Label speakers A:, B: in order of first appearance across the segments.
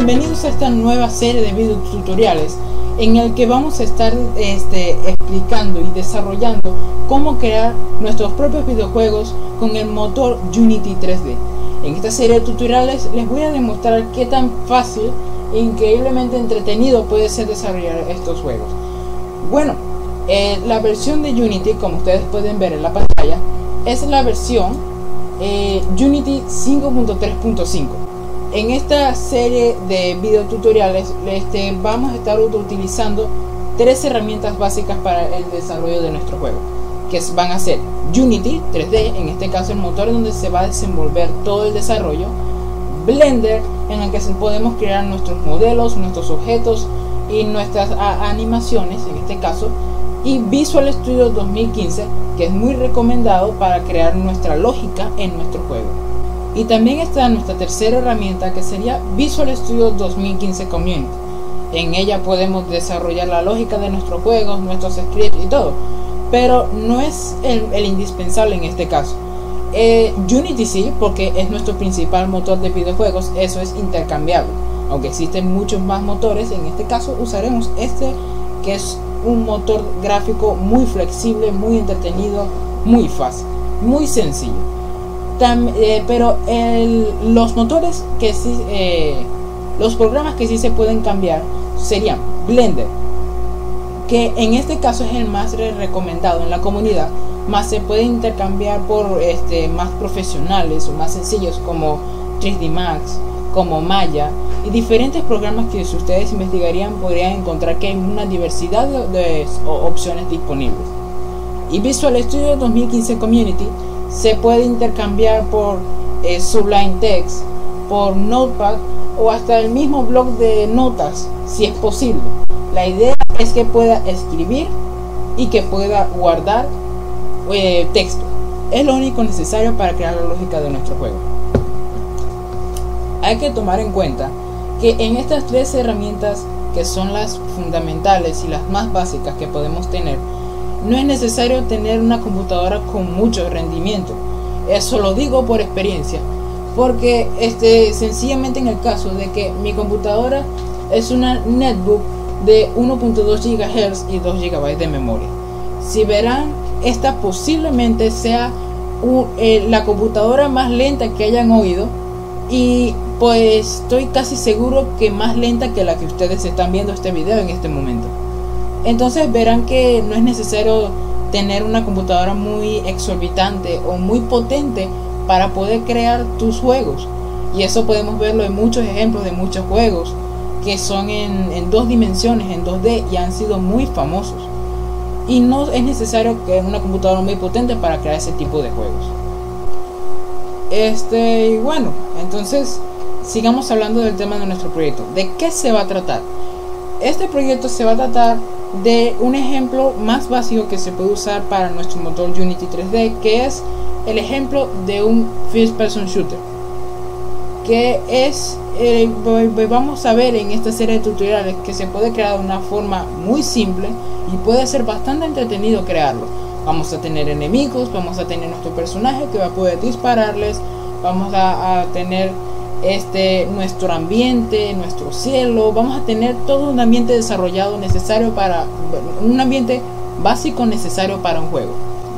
A: Bienvenidos a esta nueva serie de video tutoriales en el que vamos a estar explicando y desarrollando cómo crear nuestros propios videojuegos con el motor Unity 3D. En esta serie de tutoriales les voy a demostrar qué tan fácil e increíblemente entretenido puede ser desarrollar estos juegos. Bueno, la versión de Unity, como ustedes pueden ver en la pantalla, es la versión Unity 5.3.5. En esta serie de videotutoriales vamos a estar utilizando tres herramientas básicas para el desarrollo de nuestro juego, que van a ser Unity 3D, en este caso el motor donde se va a desenvolver todo el desarrollo, Blender, en el que podemos crear nuestros modelos, nuestros objetos y nuestras animaciones en este caso, y Visual Studio 2015, que es muy recomendado para crear nuestra lógica en nuestro juego. Y también está nuestra tercera herramienta, que sería Visual Studio 2015 Community. En ella podemos desarrollar la lógica de nuestros juegos, nuestros scripts y todo, pero no es el indispensable en este caso. Unity sí, porque es nuestro principal motor de videojuegos, eso es intercambiable. Aunque existen muchos más motores, en este caso usaremos que es un motor gráfico muy flexible, muy entretenido, muy fácil, muy sencillo. Pero los motores que sí, los programas que sí se pueden cambiar serían Blender, que en este caso es el más recomendado en la comunidad, más se puede intercambiar por más profesionales o más sencillos como 3D Max, como Maya y diferentes programas que si ustedes investigarían podrían encontrar que hay una diversidad de opciones disponibles. Y Visual Studio 2015 Community se puede intercambiar por Sublime Text, por Notepad o hasta el mismo blog de notas si es posible. La idea es que pueda escribir y que pueda guardar texto. Es lo único necesario para crear la lógica de nuestro juego. Hay que tomar en cuenta que en estas tres herramientas, que son las fundamentales y las más básicas que podemos tener, no es necesario tener una computadora con mucho rendimiento. Eso lo digo por experiencia, porque sencillamente en el caso de que mi computadora es una netbook de 1.2 GHz y 2 GB de memoria. Si verán, esta posiblemente sea la computadora más lenta que hayan oído, y pues estoy casi seguro que más lenta que la que ustedes están viendo este video en este momento. Entonces verán que no es necesario tener una computadora muy exorbitante o muy potente para poder crear tus juegos, y eso podemos verlo en muchos ejemplos de muchos juegos que son en dos dimensiones, en 2D, y han sido muy famosos. Y no es necesario que una computadora muy potente para crear ese tipo de juegos. Y bueno, entonces sigamos hablando del tema de nuestro proyecto. ¿De qué se va a tratar? Este proyecto se va a tratar de un ejemplo más básico que se puede usar para nuestro motor Unity 3D, que es el ejemplo de un first person shooter, que es vamos a ver en esta serie de tutoriales que se puede crear de una forma muy simple y puede ser bastante entretenido crearlo. Vamos a tener enemigos, vamos a tener nuestro personaje que va a poder dispararles, vamos a tener nuestro ambiente, nuestro cielo, vamos a tener todo un ambiente desarrollado necesario un ambiente básico necesario para un juego.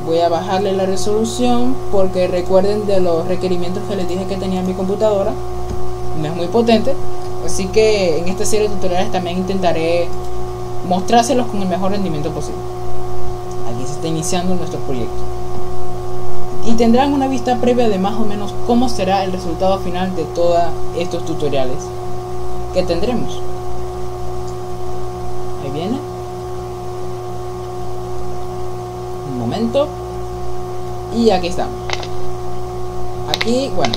A: Voy a bajarle la resolución porque recuerden de los requerimientos que les dije que tenía mi computadora, no es muy potente, así que en esta serie de tutoriales también intentaré mostrárselos con el mejor rendimiento posible. Aquí se está iniciando nuestro proyecto y tendrán una vista previa de más o menos cómo será el resultado final de todos estos tutoriales que tendremos. Ahí viene. Un momento. Y aquí estamos. Aquí, bueno,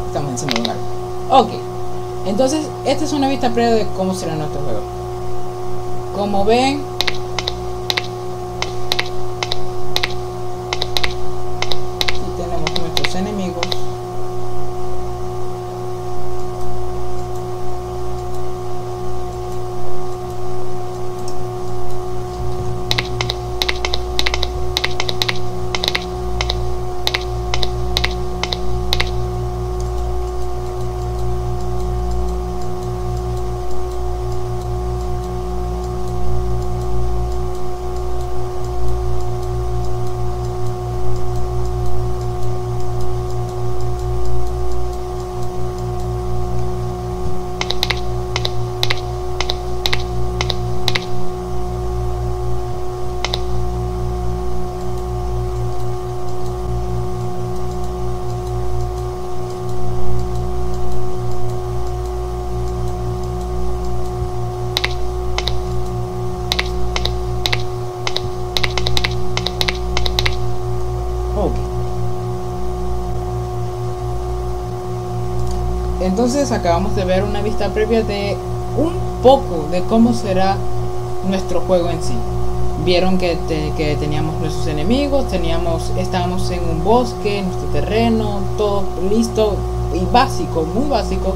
A: estamos encima de un árbol. Ok, entonces esta es una vista previa de cómo será nuestro juego. Como ven, enemigos. Entonces acabamos de ver una vista previa de un poco de cómo será nuestro juego en sí. Vieron que teníamos nuestros enemigos, estábamos en un bosque, en nuestro terreno, todo listo y básico, muy básico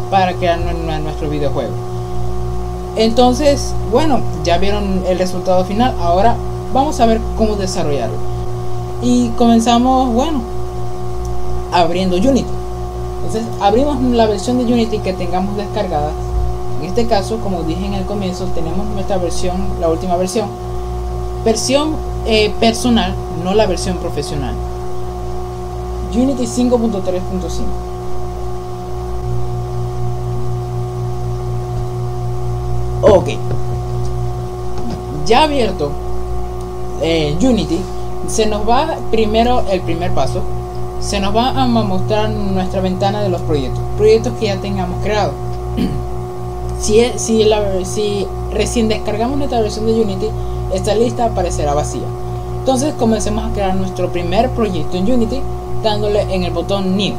A: para crear nuestro videojuego. Entonces, bueno, ya vieron el resultado final. Ahora vamos a ver cómo desarrollarlo. Y comenzamos, bueno, abriendo Unity. Entonces abrimos la versión de Unity que tengamos descargada. En este caso, como dije en el comienzo, tenemos nuestra versión, la última versión personal, no la versión profesional, Unity 5.3.5. Ok, ya abierto Unity, se nos va primero el primer paso. Se nos va a mostrar nuestra ventana de los proyectos que ya tengamos creado. Si recién descargamos nuestra versión de Unity, esta lista aparecerá vacía. Entonces comencemos a crear nuestro primer proyecto en Unity dándole en el botón New.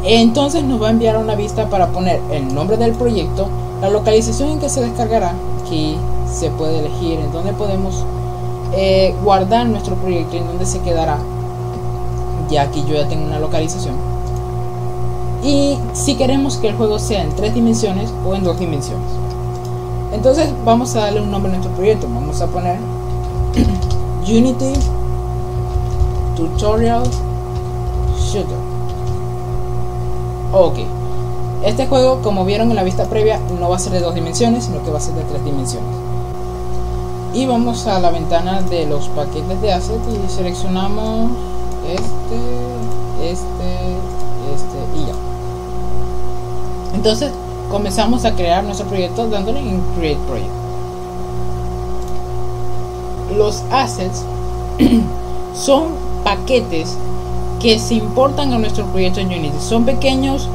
A: Entonces nos va a enviar una vista para poner el nombre del proyecto, la localización en que se descargará. Aquí se puede elegir en dónde podemos guardar nuestro proyecto y en dónde se quedará. Ya aquí yo ya tengo una localización. Y si queremos que el juego sea en 3 dimensiones o en 2 dimensiones. Entonces vamos a darle un nombre a nuestro proyecto. Vamos a poner Unity Tutorial Shooter. Ok, este juego, como vieron en la vista previa, no va a ser de 2 dimensiones, sino que va a ser de 3 dimensiones. Y vamos a la ventana de los paquetes de asset y seleccionamos este y ya. Entonces comenzamos a crear nuestro proyecto dándole en Create Project. Los assets son paquetes que se importan a nuestro proyecto en Unity. Son pequeños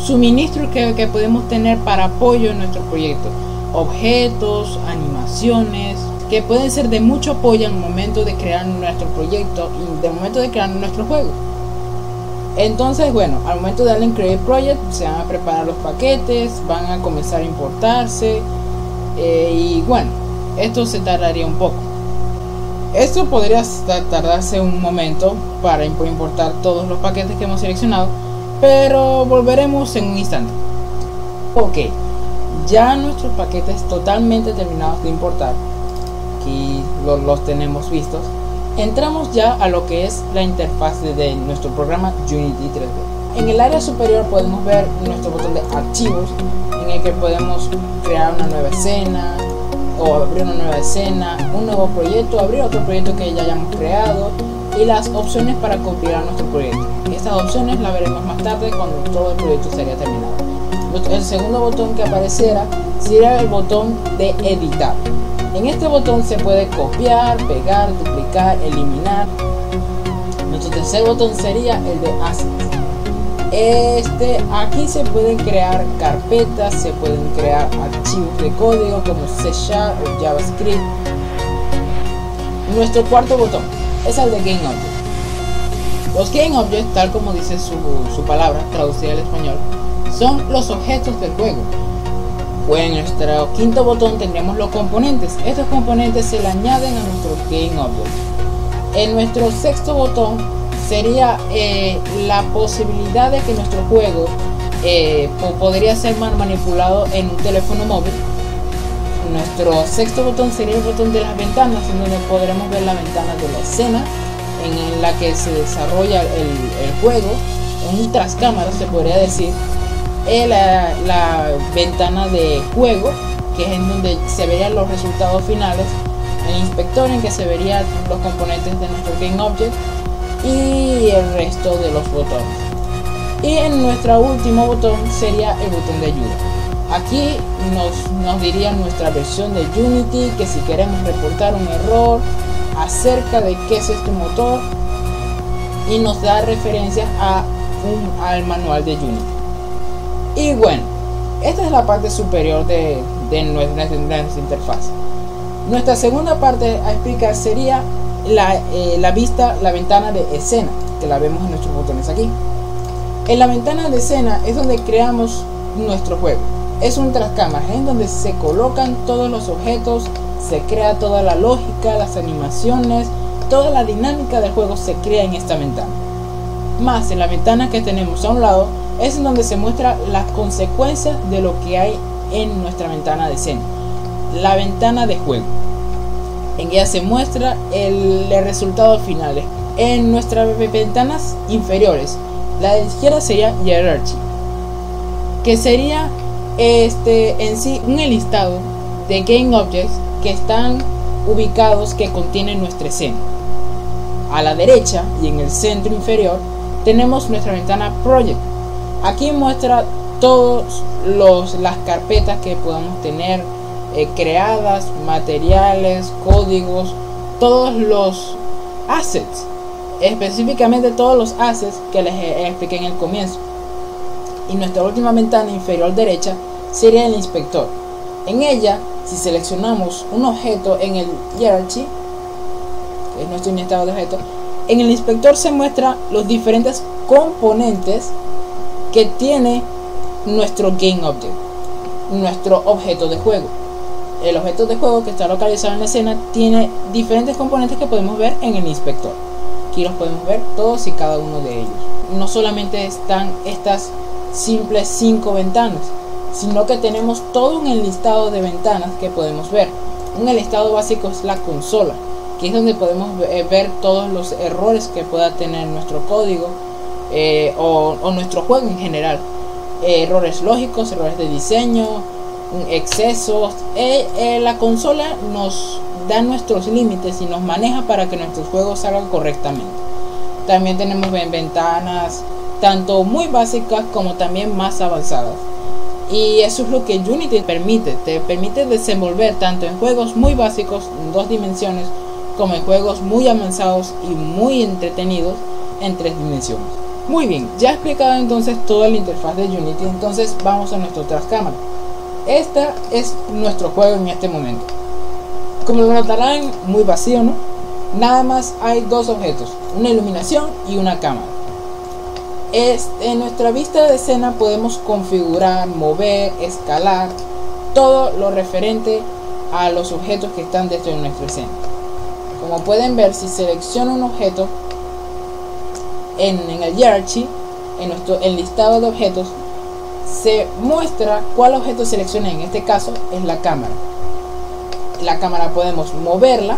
A: suministros que podemos tener para apoyo en nuestro proyecto. Objetos, animaciones, que pueden ser de mucho apoyo al momento de crear nuestro proyecto y de momento de crear nuestro juego. Entonces, bueno, al momento de darle en Create Project, se van a preparar los paquetes, van a comenzar a importarse y bueno, esto se tardaría un poco. Esto podría tardarse un momento para importar todos los paquetes que hemos seleccionado, pero volveremos en un instante. Ok, ya nuestros paquetes totalmente terminados de importar, aquí los tenemos vistos. Entramos ya a lo que es la interfaz de nuestro programa Unity 3D. En el área superior podemos ver nuestro botón de archivos, en el que podemos crear una nueva escena o abrir una nueva escena, un nuevo proyecto, abrir otro proyecto que ya hayamos creado y las opciones para configurar nuestro proyecto. Estas opciones las veremos más tarde cuando todo el proyecto estaría terminado. El segundo botón que apareciera sería el botón de editar. En este botón se puede copiar, pegar, duplicar, eliminar. Nuestro tercer botón sería el de assets. Aquí se pueden crear carpetas, se pueden crear archivos de código como C# o JavaScript. Nuestro cuarto botón es el de Game Object. Los Game Objects, tal como dice su palabra, traducida al español, son los objetos del juego. En nuestro quinto botón tendremos los componentes. Estos componentes se le añaden a nuestro Game Object. En nuestro sexto botón sería la posibilidad de que nuestro juego podría ser manipulado en un teléfono móvil. Nuestro sexto botón sería el botón de las ventanas, en donde podremos ver la ventana de la escena en la que se desarrolla el juego, un tras cámaras se podría decir. La ventana de juego, que es en donde se verían los resultados finales, el inspector en que se verían los componentes de nuestro Game Object y el resto de los botones. Y en nuestro último botón sería el botón de ayuda. Aquí nos diría nuestra versión de Unity, que si queremos reportar un error acerca de qué es este motor, y nos da referencias al manual de Unity. Y bueno, esta es la parte superior de nuestra interfaz. Nuestra segunda parte a explicar sería la ventana de escena, que la vemos en nuestros botones aquí. En la ventana de escena es donde creamos nuestro juego. Es un trascámaras, en donde se colocan todos los objetos, se crea toda la lógica, las animaciones, toda la dinámica del juego se crea en esta ventana. Más en la ventana que tenemos a un lado es en donde se muestra las consecuencias de lo que hay en nuestra ventana de escena, la ventana de juego. En ella se muestra el resultado final. En nuestras ventanas inferiores, la de izquierda sería Hierarchy, que sería en sí un listado de Game Objects que están ubicados, que contienen nuestra escena. A la derecha y en el centro inferior tenemos nuestra ventana Project. Aquí muestra todas las carpetas que podamos tener creadas, materiales, códigos, todos los assets, específicamente todos los assets que les expliqué en el comienzo. Y nuestra última ventana inferior derecha sería el inspector. En ella, si seleccionamos un objeto en el Hierarchy, que es nuestro listado de objetos, en el inspector se muestra los diferentes componentes que tiene nuestro Game Object, nuestro objeto de juego. El objeto de juego que está localizado en la escena tiene diferentes componentes que podemos ver en el inspector. Aquí los podemos ver todos y cada uno de ellos. No solamente están estas simples 5 ventanas, sino que tenemos todo un listado de ventanas que podemos ver. Un listado básico es la consola, que es donde podemos ver todos los errores que pueda tener nuestro código o nuestro juego en general. Errores lógicos, errores de diseño, excesos. La consola nos da nuestros límites y nos maneja para que nuestros juegos salgan correctamente. También tenemos ventanas tanto muy básicas como también más avanzadas. Y eso es lo que Unity te permite desenvolver tanto en juegos muy básicos en 2 dimensiones como en juegos muy avanzados y muy entretenidos en 3 dimensiones. Muy bien, ya he explicado entonces toda la interfaz de Unity. Entonces vamos a nuestro trascámara. Esta es nuestro juego en este momento. Como lo notarán, muy vacío, ¿no? Nada más hay 2 objetos, una iluminación y una cámara. En nuestra vista de escena podemos configurar, mover, escalar todo lo referente a los objetos que están dentro de nuestra escena. Como pueden ver, si selecciono un objeto en el Hierarchy, en nuestro listado de objetos, se muestra cuál objeto seleccioné. En este caso es la cámara. La cámara podemos moverla,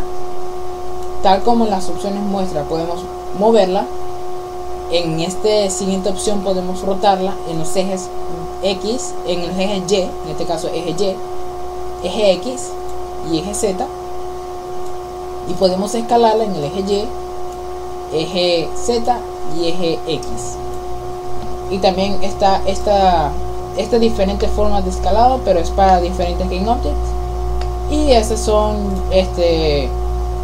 A: tal como en las opciones muestra, podemos moverla. En esta siguiente opción podemos rotarla en los ejes X, en el eje Y, en este caso eje Y, eje X y eje Z. Y podemos escalarla en el eje Y, eje Z y eje X. Y también está esta diferentes formas de escalado, pero es para diferentes Game Objects. Y esas son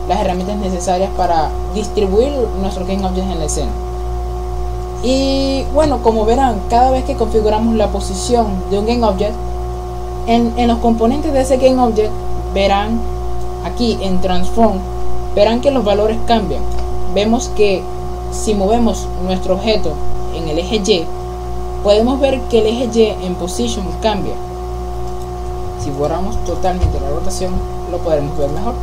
A: las herramientas necesarias para distribuir nuestros Game Objects en la escena. Y bueno, como verán, cada vez que configuramos la posición de un Game Object, en los componentes de ese Game Object, verán aquí en Transform, verán que los valores cambian. Vemos que si movemos nuestro objeto en el eje Y, podemos ver que el eje Y en Position cambia. Si borramos totalmente la rotación, lo podremos ver mejor.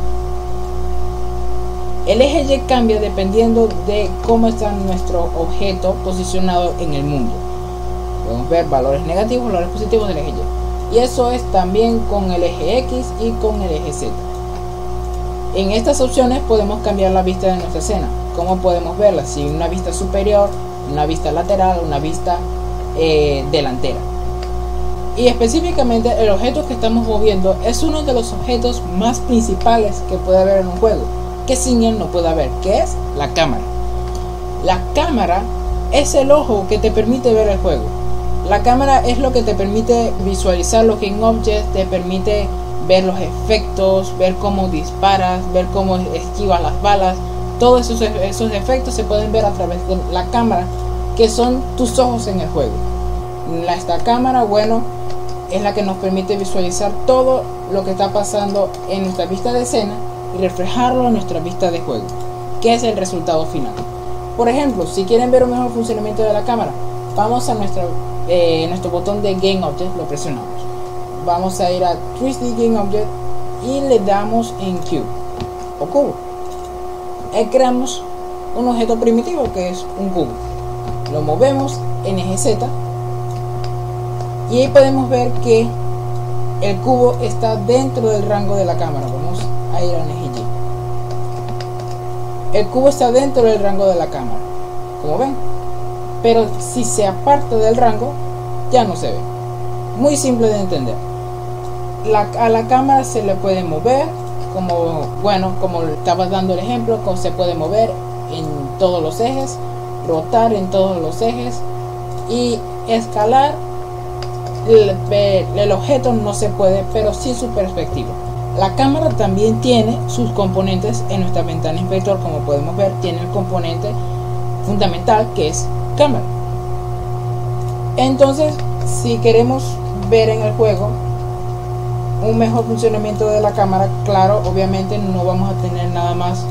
A: El eje Y cambia dependiendo de cómo está nuestro objeto posicionado en el mundo. Podemos ver valores negativos, valores positivos del eje Y. Y eso es también con el eje X y con el eje Z. En estas opciones podemos cambiar la vista de nuestra escena. ¿Cómo podemos verla? Si una vista superior, una vista lateral, una vista delantera. Y específicamente el objeto que estamos moviendo es uno de los objetos más principales que puede haber en un juego, que sin él no puede haber, que es la cámara. La cámara es el ojo que te permite ver el juego. La cámara es lo que te permite visualizar los Game Objects, te permite ver los efectos, ver cómo disparas, ver cómo esquivas las balas. Todos esos efectos se pueden ver a través de la cámara, que son tus ojos en el juego. Esta cámara, bueno, es la que nos permite visualizar todo lo que está pasando en nuestra vista de escena y reflejarlo en nuestra vista de juego. que es el resultado final. Por ejemplo, si quieren ver un mejor funcionamiento de la cámara, vamos a nuestro botón de Game Object, lo presionamos. Vamos a ir a 3D Game Object y le damos en Cube o cubo. Ahí creamos un objeto primitivo que es un cubo. Lo movemos en eje Z y ahí podemos ver que el cubo está dentro del rango de la cámara. Vamos a ir al eje Y. El cubo está dentro del rango de la cámara, como ven, pero si se aparta del rango ya no se ve. Muy simple de entender. A la cámara se le puede mover, como estaba dando el ejemplo, como se puede mover en todos los ejes, rotar en todos los ejes y escalar. El objeto no se puede, pero sí su perspectiva. La cámara también tiene sus componentes en nuestra ventana inspector. Como podemos ver, tiene el componente fundamental que es cámara. Entonces, si queremos ver en el juego un mejor funcionamiento de la cámara, claro, obviamente no vamos a tener nada más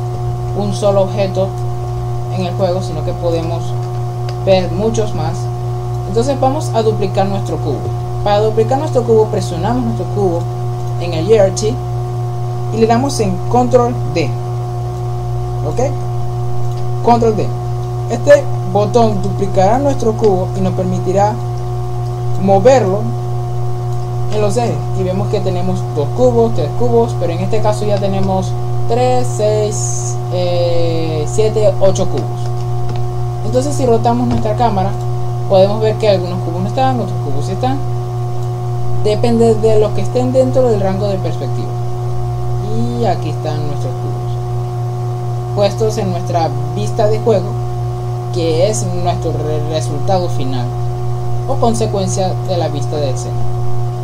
A: un solo objeto en el juego, sino que podemos ver muchos más. Entonces vamos a duplicar nuestro cubo. Para duplicar nuestro cubo, presionamos nuestro cubo en el hierarchy y le damos en control D. Ok, control D. Este botón duplicará nuestro cubo y nos permitirá moverlo en los ejes. Y vemos que tenemos 2 cubos, 3 cubos, pero en este caso ya tenemos 3, 6, 7, 8 cubos. Entonces, si rotamos nuestra cámara, podemos ver que algunos cubos no están, otros cubos sí están. Depende de los que estén dentro del rango de perspectiva. Y aquí están nuestros cubos puestos en nuestra vista de juego, que es nuestro resultado final o consecuencia de la vista de escena.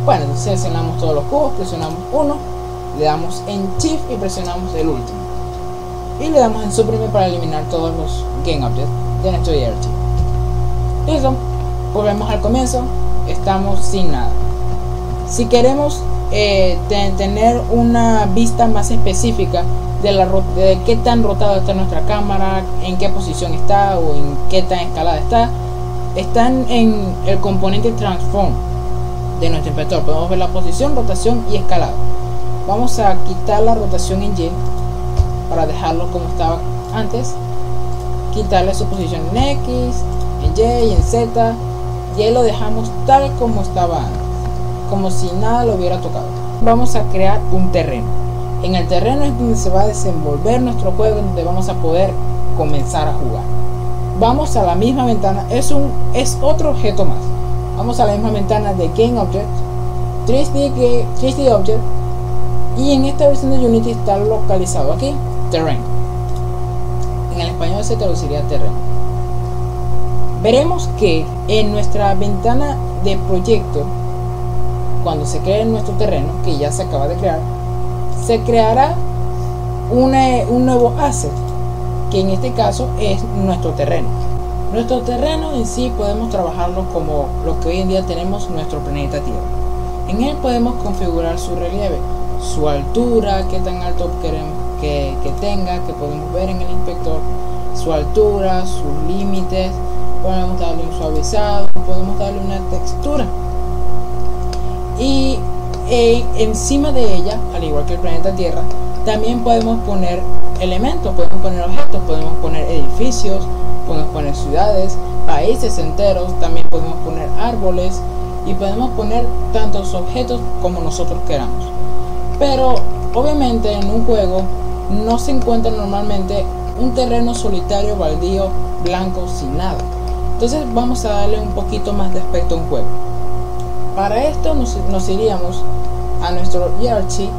A: Bueno, entonces seleccionamos todos los cubos, presionamos uno, le damos en Shift y presionamos el último y le damos en suprimir para eliminar todos los Game Objects de nuestro hierarchy. Listo, volvemos al comienzo, estamos sin nada. Si queremos tener una vista más específica de qué tan rotada está nuestra cámara, en qué posición está o en qué tan escalada está, están en el componente Transform de nuestro inspector. Podemos ver la posición, rotación y escalada. Vamos a quitar la rotación en Y para dejarlo como estaba antes, quitarle su posición en X, en Y y en Z, y ahí lo dejamos tal como estaba antes, como si nada lo hubiera tocado. Vamos a crear un terreno. En el terreno es donde se va a desenvolver nuestro juego, donde vamos a poder comenzar a jugar. Vamos a la misma ventana, es otro objeto más. Vamos a la misma ventana de Game Object, 3D Object, y en esta versión de Unity está localizado aquí, Terrain. En el español se traduciría terreno. Veremos que en nuestra ventana de proyecto, cuando se cree nuestro terreno, que ya se acaba de crear, se creará un nuevo asset, que en este caso es nuestro terreno. Nuestro terreno en sí podemos trabajarlo como lo que hoy en día tenemos nuestro planeta Tierra. En él podemos configurar su relieve, su altura, qué tan alto queremos que tenga, que podemos ver en el inspector, su altura, sus límites. Podemos darle un suavizado, podemos darle una textura. Y encima de ella, al igual que el planeta Tierra, también podemos poner elementos, podemos poner objetos, podemos poner edificios, podemos poner ciudades, países enteros, también podemos poner árboles y podemos poner tantos objetos como nosotros queramos. Pero obviamente en un juego no se encuentra normalmente un terreno solitario, baldío, blanco, sin nada. Entonces vamos a darle un poquito más de aspecto a un juego. Para esto nos iríamos a nuestro hierarchy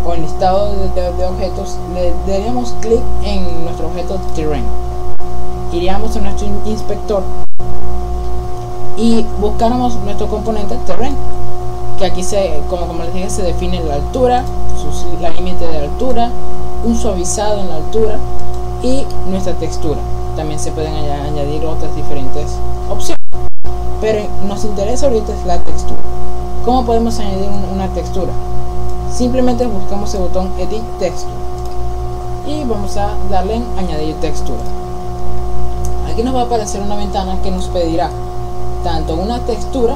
A: o el listado de objetos, le daríamos clic en nuestro objeto Terrain, iríamos a nuestro inspector y buscáramos nuestro componente Terrain, que aquí como les dije, se define la altura, la límite de altura, un suavizado en la altura y nuestra textura. También se pueden añadir otras diferentes opciones, pero nos interesa ahorita es la textura. ¿Cómo podemos añadir una textura? Simplemente buscamos el botón Edit Texture y vamos a darle en añadir textura. Aquí nos va a aparecer una ventana que nos pedirá tanto una textura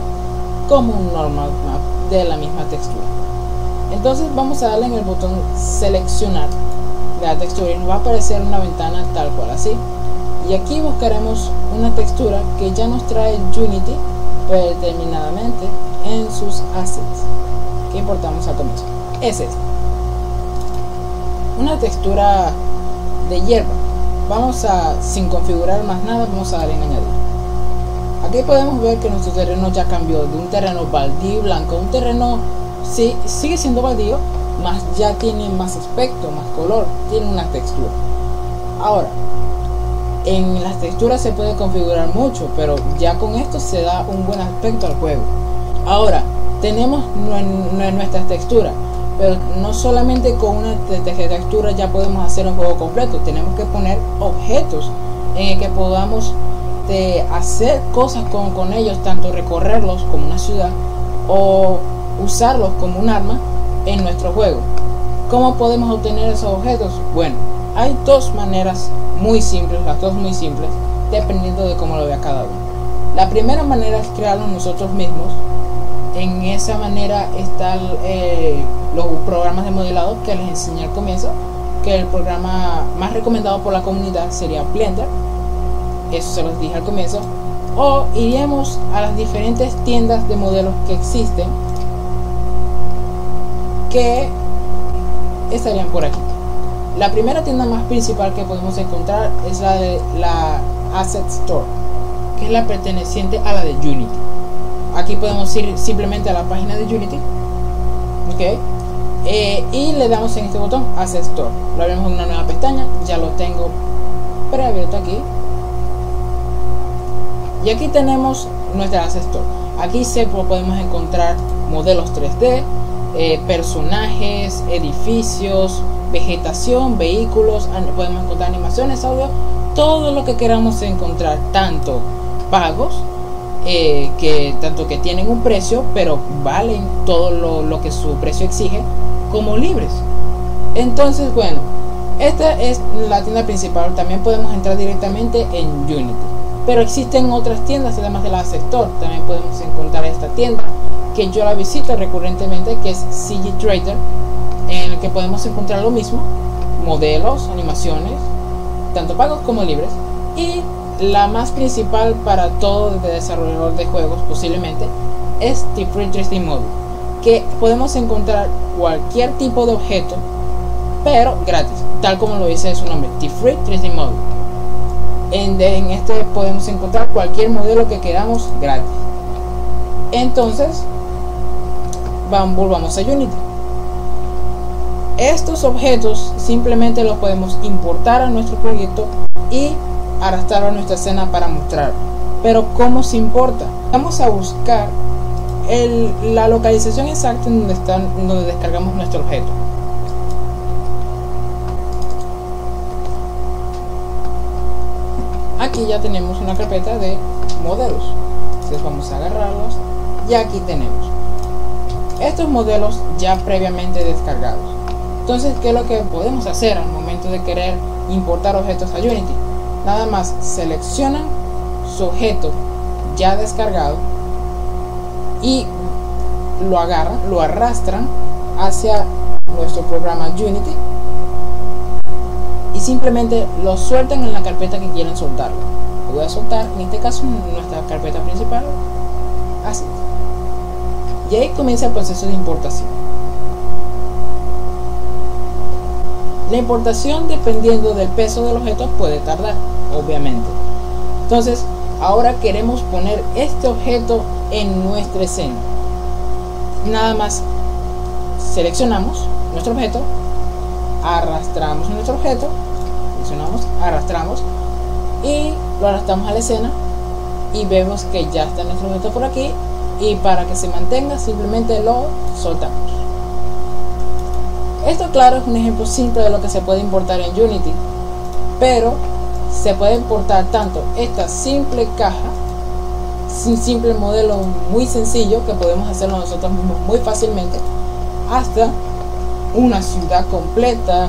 A: como un normal map de la misma textura. Entonces vamos a darle en el botón seleccionar de la textura y nos va a aparecer una ventana tal cual así, y aquí buscaremos una textura que ya nos trae Unity predeterminadamente en sus assets que importamos al comienzo. Es esta, una textura de hierba. Vamos a, sin configurar más nada, vamos a darle en añadir. Aquí podemos ver que nuestro terreno ya cambió de un terreno baldío y blanco a un terreno, sí, sigue siendo baldío, más ya tiene más aspecto, más color, tiene una textura. Ahora, en las texturas se puede configurar mucho, pero ya con esto se da un buen aspecto al juego. Ahora, tenemos nuestras texturas, pero no solamente con una textura ya podemos hacer un juego completo. Tenemos que poner objetos en el que podamos hacer cosas con ellos, tanto recorrerlos como una ciudad o usarlos como un arma en nuestro juego. ¿Cómo podemos obtener esos objetos? Bueno, hay dos maneras muy simples, las dos muy simples, dependiendo de cómo lo vea cada uno. La primera manera es crearlos nosotros mismos. En esa manera están los programas de modelado que les enseñé al comienzo, que el programa más recomendado por la comunidad sería Blender, eso se los dije al comienzo. O iríamos a las diferentes tiendas de modelos que existen, que estarían por aquí. La primera tienda más principal que podemos encontrar es la de la Asset Store, que es la perteneciente a la de Unity. Aquí podemos ir simplemente a la página de Unity, ¿ok? Y le damos en este botón Asset Store. Lo abrimos en una nueva pestaña, ya lo tengo preabierto aquí. Y aquí tenemos nuestra Asset Store. Aquí podemos encontrar modelos 3D, personajes, edificios, vegetación, vehículos, podemos encontrar animaciones, audio, todo lo que queramos encontrar, tanto pagos, que tienen un precio pero valen todo lo que su precio exige, como libres. Entonces, bueno, esta es la tienda principal. También podemos entrar directamente en Unity, pero existen otras tiendas además de la Asset Store. También podemos encontrar esta tienda que yo la visito recurrentemente, que es CG Trader, en el que podemos encontrar lo mismo, modelos, animaciones, tanto pagos como libres. Y la más principal para todo desarrollador de juegos posiblemente es T-Free 3D Model, que podemos encontrar cualquier tipo de objeto pero gratis, tal como lo dice su nombre, T-Free 3D Model. En este podemos encontrar cualquier modelo que queramos gratis. Entonces volvamos a Unity. Estos objetos simplemente los podemos importar a nuestro proyecto y arrastrar a nuestra escena para mostrar. Pero ¿cómo se importa? Vamos a buscar la localización exacta en donde descargamos nuestro objeto. Aquí ya tenemos una carpeta de modelos. Entonces vamos a agarrarlos y aquí tenemos estos modelos ya previamente descargados. Entonces, ¿qué es lo que podemos hacer al momento de querer importar objetos a Unity? Nada más seleccionan su objeto ya descargado y lo agarran, lo arrastran hacia nuestro programa Unity y simplemente lo sueltan en la carpeta que quieren soltarlo. Lo voy a soltar en este caso en nuestra carpeta principal, así, y ahí comienza el proceso de importación. La importación, dependiendo del peso del objeto, puede tardar, obviamente. Entonces, ahora queremos poner este objeto en nuestra escena. Nada más seleccionamos nuestro objeto, arrastramos nuestro objeto, seleccionamos, arrastramos y lo arrastramos a la escena y vemos que ya está nuestro objeto por aquí, y para que se mantenga simplemente lo soltamos. Esto, claro, es un ejemplo simple de lo que se puede importar en Unity, pero se puede importar tanto esta simple caja, un simple modelo muy sencillo que podemos hacerlo nosotros mismos muy fácilmente, hasta una ciudad completa,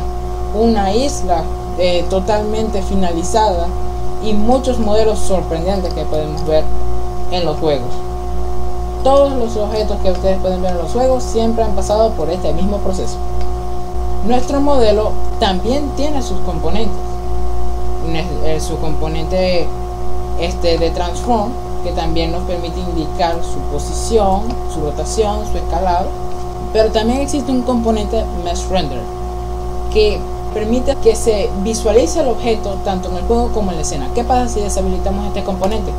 A: una isla totalmente finalizada y muchos modelos sorprendentes que podemos ver en los juegos. Todos los objetos que ustedes pueden ver en los juegos siempre han pasado por este mismo proceso. Nuestro modelo también tiene sus componentes. Su componente de transform, que también nos permite indicar su posición, su rotación, su escalado. Pero también existe un componente mesh render que permite que se visualice el objeto tanto en el juego como en la escena. ¿Qué pasa si deshabilitamos este componente?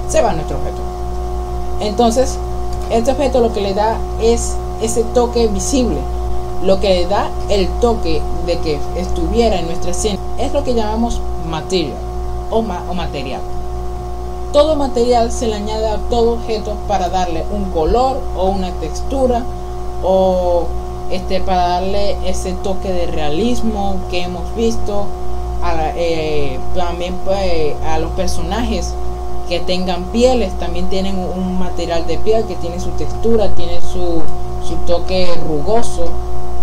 A: Se va nuestro objeto. Entonces, este objeto lo que le da es ese toque visible. Lo que le da el toque de que estuviera en nuestra escena es lo que llamamos material o material. Todo material se le añade a todo objeto para darle un color o una textura o para darle ese toque de realismo que hemos visto también a los personajes que tengan pieles. También tienen un material de piel que tiene su textura, tiene su toque rugoso.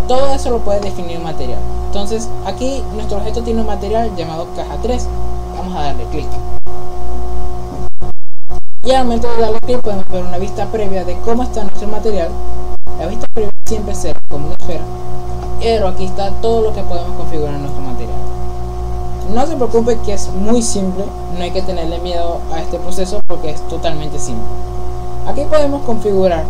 A: Todo eso lo puede definir material. Entonces aquí nuestro objeto tiene un material llamado caja 3. Vamos a darle clic y al momento de darle clic podemos ver una vista previa de cómo está nuestro material. La vista previa siempre será como una esfera, pero aquí está todo lo que podemos configurar en nuestro material. No se preocupe que es muy simple, no hay que tenerle miedo a este proceso porque es totalmente simple. Aquí podemos configurar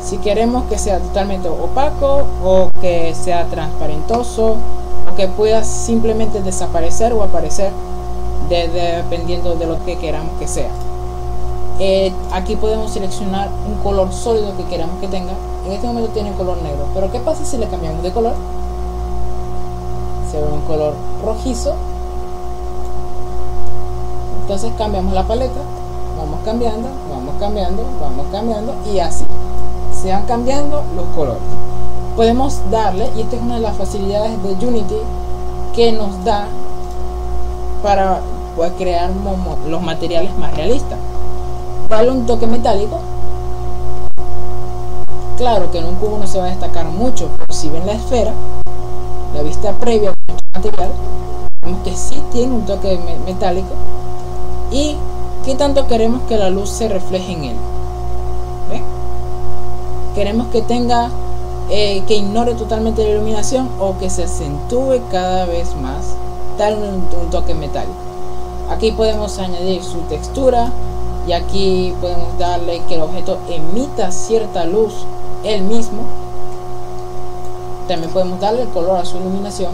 A: si queremos que sea totalmente opaco o que sea transparentoso o que pueda simplemente desaparecer o aparecer dependiendo de lo que queramos que sea. Aquí podemos seleccionar un color sólido que queramos que tenga. En este momento tiene color negro, pero ¿qué pasa si le cambiamos de color? Se ve un color rojizo. Entonces cambiamos la paleta, vamos cambiando, vamos cambiando, vamos cambiando y así se van cambiando los colores. Podemos darle, y esta es una de las facilidades de Unity que nos da para crear los materiales más realistas. Darle un toque metálico. Claro que en un cubo no se va a destacar mucho, pero si ven la esfera, la vista previa de nuestro material, vemos que sí tiene un toque metálico. Y qué tanto queremos que la luz se refleje en él. ¿Ven? Queremos que tenga que ignore totalmente la iluminación o que se acentúe cada vez más, darle un toque metálico. Aquí podemos añadir su textura y aquí podemos darle que el objeto emita cierta luz él mismo. También podemos darle el color a su iluminación.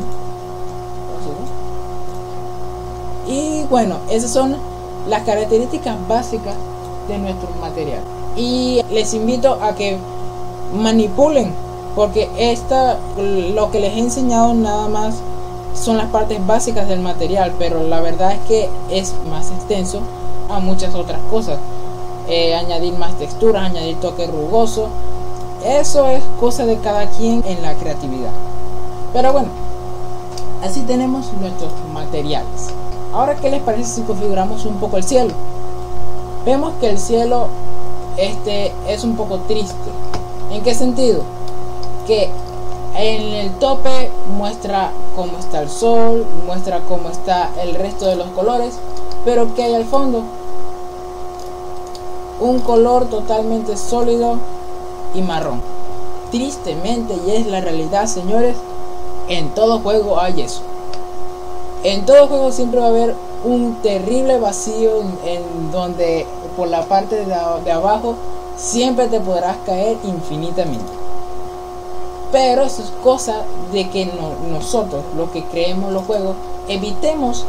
A: Y bueno, esas son las características básicas de nuestro material. Y les invito a que manipulen, porque lo que les he enseñado nada más son las partes básicas del material, pero la verdad es que es más extenso a muchas otras cosas. Añadir más texturas, añadir toque rugoso, eso es cosa de cada quien en la creatividad. Pero bueno, así tenemos nuestros materiales. Ahora, ¿qué les parece si configuramos un poco el cielo? Vemos que el cielo es un poco triste. ¿En qué sentido? Que en el tope muestra cómo está el sol, muestra cómo está el resto de los colores, pero que hay al fondo un color totalmente sólido y marrón. Tristemente, y es la realidad, señores, en todo juego hay eso. En todo juego siempre va a haber un terrible vacío en donde por la parte de abajo siempre te podrás caer infinitamente. Pero eso es cosa de que nosotros, los que creemos los juegos, evitemos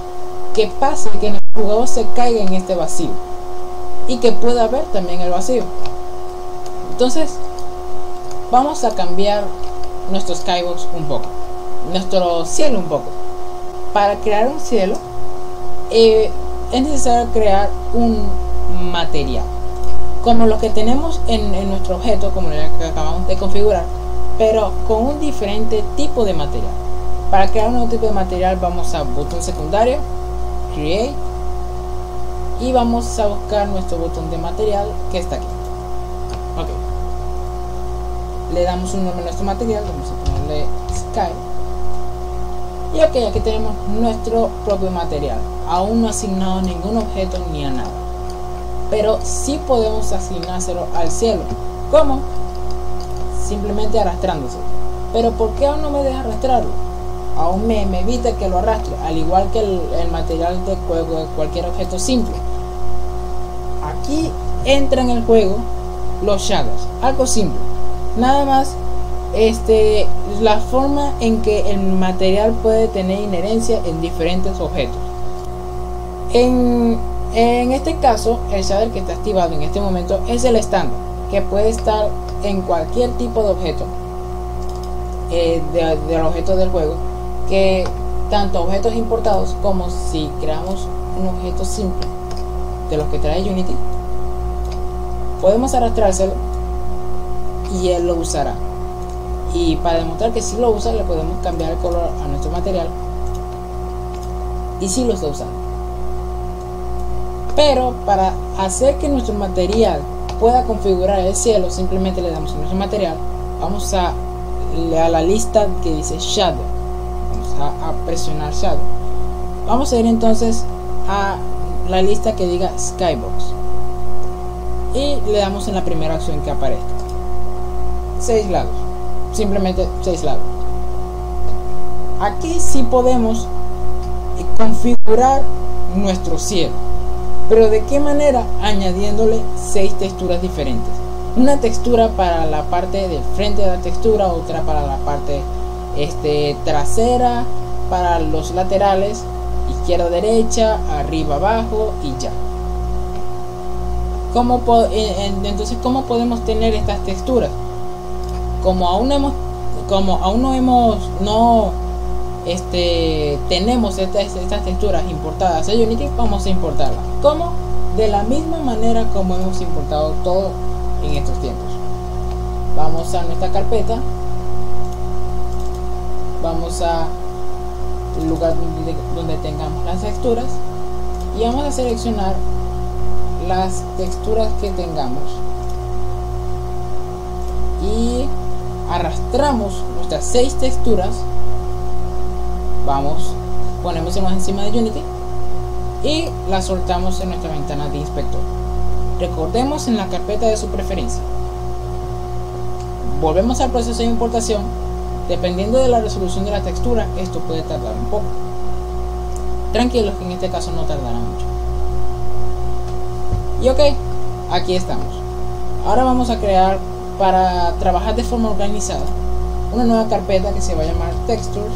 A: que pase que nuestro jugador se caiga en este vacío y que pueda ver también el vacío. Entonces vamos a cambiar nuestro skybox un poco, nuestro cielo un poco. Para crear un cielo es necesario crear un material como lo que tenemos en nuestro objeto, como el que acabamos de configurar, pero con un diferente tipo de material. Para crear un nuevo tipo de material vamos a botón secundario, create, y vamos a buscar nuestro botón de material que está aquí. Ok, le damos un nombre a nuestro material, vamos a ponerle sky, Y ok, aquí tenemos nuestro propio material, aún no asignado ningún objeto ni a nada, pero sí podemos asignárselo al cielo. ¿Cómo? Simplemente arrastrándose. Pero ¿por qué aún no me deja arrastrarlo? Aún me evita que lo arrastre, al igual que el material de juego de cualquier objeto simple. Aquí entra en el juego los shaders, algo simple, nada más la forma en que el material puede tener inherencia en diferentes objetos. En este caso, el shader que está activado en este momento es el estándar, que puede estar en cualquier tipo de objeto del objeto del juego, que tanto objetos importados como si creamos un objeto simple de los que trae Unity, podemos arrastrárselo y él lo usará. Y para demostrar que si lo usa, le podemos cambiar el color a nuestro material y si lo está usando. Pero para hacer que nuestro material pueda configurar el cielo, simplemente le damos a nuestro material, vamos a la lista que dice Shadow, vamos a presionar Shadow, vamos a ir entonces a la lista que diga Skybox y le damos en la primera opción que aparezca 6 lados, simplemente 6 lados. Aquí sí podemos configurar nuestro cielo, pero ¿de qué manera? Añadiéndole 6 texturas diferentes. Una textura para la parte del frente de la textura, otra para la parte trasera, para los laterales, izquierda, derecha, arriba, abajo y ya. Entonces, ¿cómo podemos tener estas texturas? Como aún no tenemos estas texturas importadas a Unity, vamos a importarlas. ¿Cómo? De la misma manera como hemos importado todo en estos tiempos. Vamos a nuestra carpeta, vamos a el lugar donde tengamos las texturas y vamos a seleccionar las texturas que tengamos y arrastramos nuestras 6 texturas, ponemos encima de Unity y las soltamos en nuestra ventana de inspector. Recordemos en la carpeta de su preferencia. Volvemos al proceso de importación. Dependiendo de la resolución de la textura, esto puede tardar un poco. Tranquilos que en este caso no tardará mucho. Y ok, aquí estamos. Ahora vamos a crear, para trabajar de forma organizada, una nueva carpeta que se va a llamar Textures.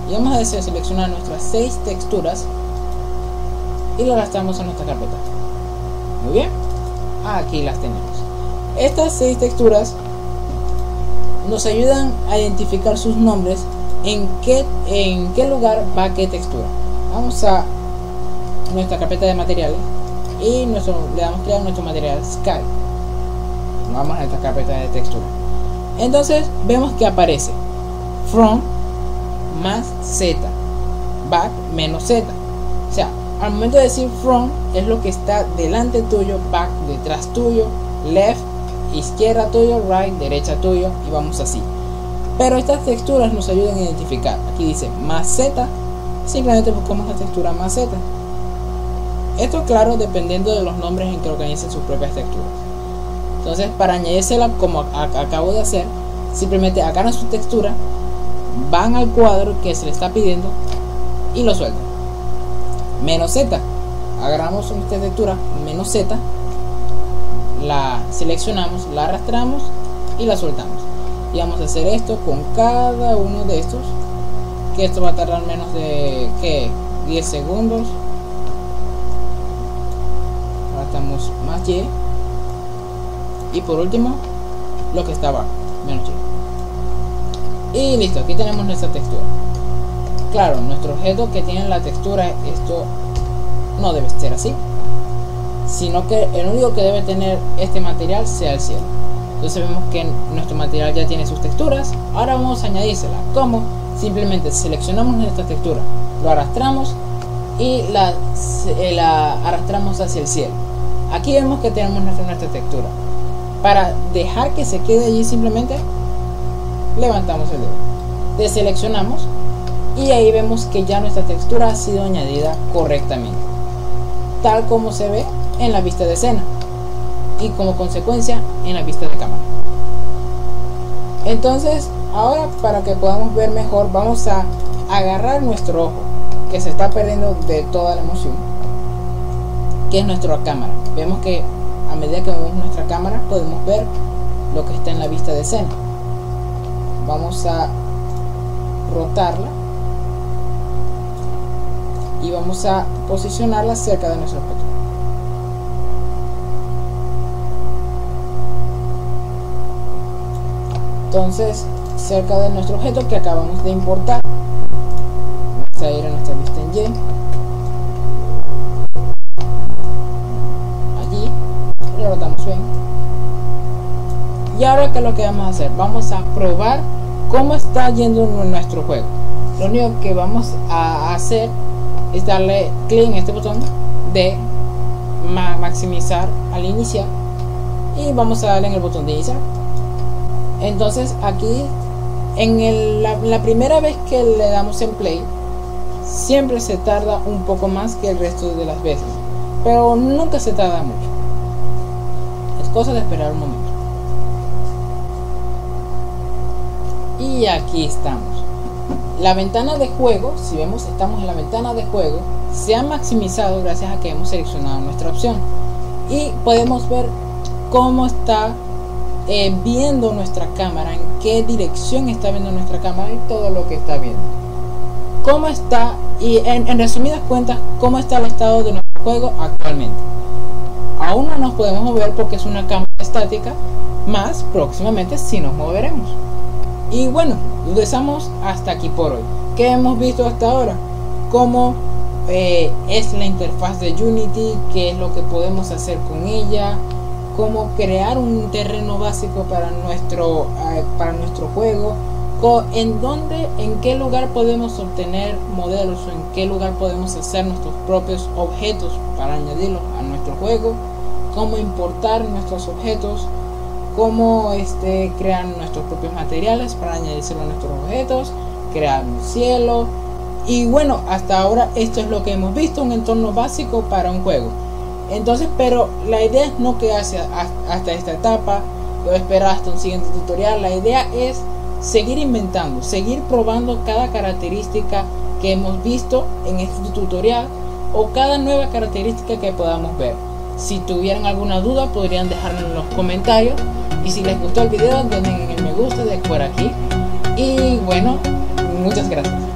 A: Y vamos a seleccionar nuestras 6 texturas y lo arrastramos a nuestra carpeta. Muy bien, aquí las tenemos. Estas 6 texturas nos ayudan a identificar sus nombres, en qué lugar va qué textura. Vamos a nuestra carpeta de materiales y le damos crear nuestro material Sky. Vamos a nuestra carpeta de textura. Entonces vemos que aparece From más Z, Back menos Z. O sea, al momento de decir From es lo que está delante tuyo, Back detrás tuyo, Left izquierda tuyo, Right derecha tuyo, y vamos así. Pero estas texturas nos ayudan a identificar. Aquí dice más Z, simplemente buscamos la textura más Z. Esto, claro, dependiendo de los nombres en que organicen sus propias texturas. Entonces, para añadírsela como acabo de hacer, simplemente agarran su textura, van al cuadro que se le está pidiendo y lo sueltan. Menos Z, agarramos nuestra textura menos Z, la seleccionamos, la arrastramos y la soltamos. Y vamos a hacer esto con cada uno de estos, que esto va a tardar menos de 10 segundos. Ahora estamos más Y, y por último lo que está abajo, menos Y. Y listo, aquí tenemos nuestra textura. Claro, nuestro objeto que tiene la textura, esto no debe ser así, sino que el único que debe tener este material sea el cielo. Entonces vemos que nuestro material ya tiene sus texturas. Ahora vamos a añadírsela. ¿Cómo? Simplemente seleccionamos nuestra textura, lo arrastramos y la arrastramos hacia el cielo. Aquí vemos que tenemos nuestra textura. Para dejar que se quede allí, simplemente levantamos el dedo, deseleccionamos y ahí vemos que ya nuestra textura ha sido añadida correctamente, tal como se ve en la vista de escena y como consecuencia en la vista de cámara. Entonces ahora, para que podamos ver mejor, vamos a agarrar nuestro ojo que se está perdiendo de toda la emoción, que es nuestra cámara. Vemos que a medida que movemos nuestra cámara podemos ver lo que está en la vista de escena. Vamos a rotarla y vamos a posicionarla cerca de nuestro objeto. Entonces, cerca de nuestro objeto que acabamos de importar, vamos a ir a nuestra vista en Y, allí, lo rotamos bien. Y ahora, ¿qué es lo que vamos a hacer? Vamos a probar cómo está yendo nuestro juego. Lo único que vamos a hacer es darle clic en este botón de maximizar al iniciar y vamos a darle en el botón de iniciar. Entonces aquí en la primera vez que le damos en play siempre se tarda un poco más que el resto de las veces, pero nunca se tarda mucho. Es cosa de esperar un momento. Y aquí estamos. La ventana de juego, si vemos, estamos en la ventana de juego, se ha maximizado gracias a que hemos seleccionado nuestra opción y podemos ver cómo está viendo nuestra cámara, en qué dirección está viendo nuestra cámara y todo lo que está viendo, cómo está, y en resumidas cuentas, cómo está el estado de nuestro juego actualmente. Aún no nos podemos mover porque es una cámara estática, más próximamente sí nos moveremos. Y bueno, lo dejamos hasta aquí por hoy. ¿Qué hemos visto hasta ahora? Cómo es la interfaz de Unity, qué es lo que podemos hacer con ella, cómo crear un terreno básico para nuestro juego, en qué lugar podemos obtener modelos o en qué lugar podemos hacer nuestros propios objetos para añadirlos a nuestro juego, cómo importar nuestros objetos, cómo crear nuestros propios materiales para añadirlo a nuestros objetos, crear un cielo. Y bueno, hasta ahora esto es lo que hemos visto, un entorno básico para un juego. Entonces, pero la idea es no quedarse hasta esta etapa o esperar hasta un siguiente tutorial. La idea es seguir inventando, seguir probando cada característica que hemos visto en este tutorial o cada nueva característica que podamos ver. Si tuvieran alguna duda podrían dejarlo en los comentarios, y si les gustó el video denle en el me gusta de por aquí. Y bueno, muchas gracias.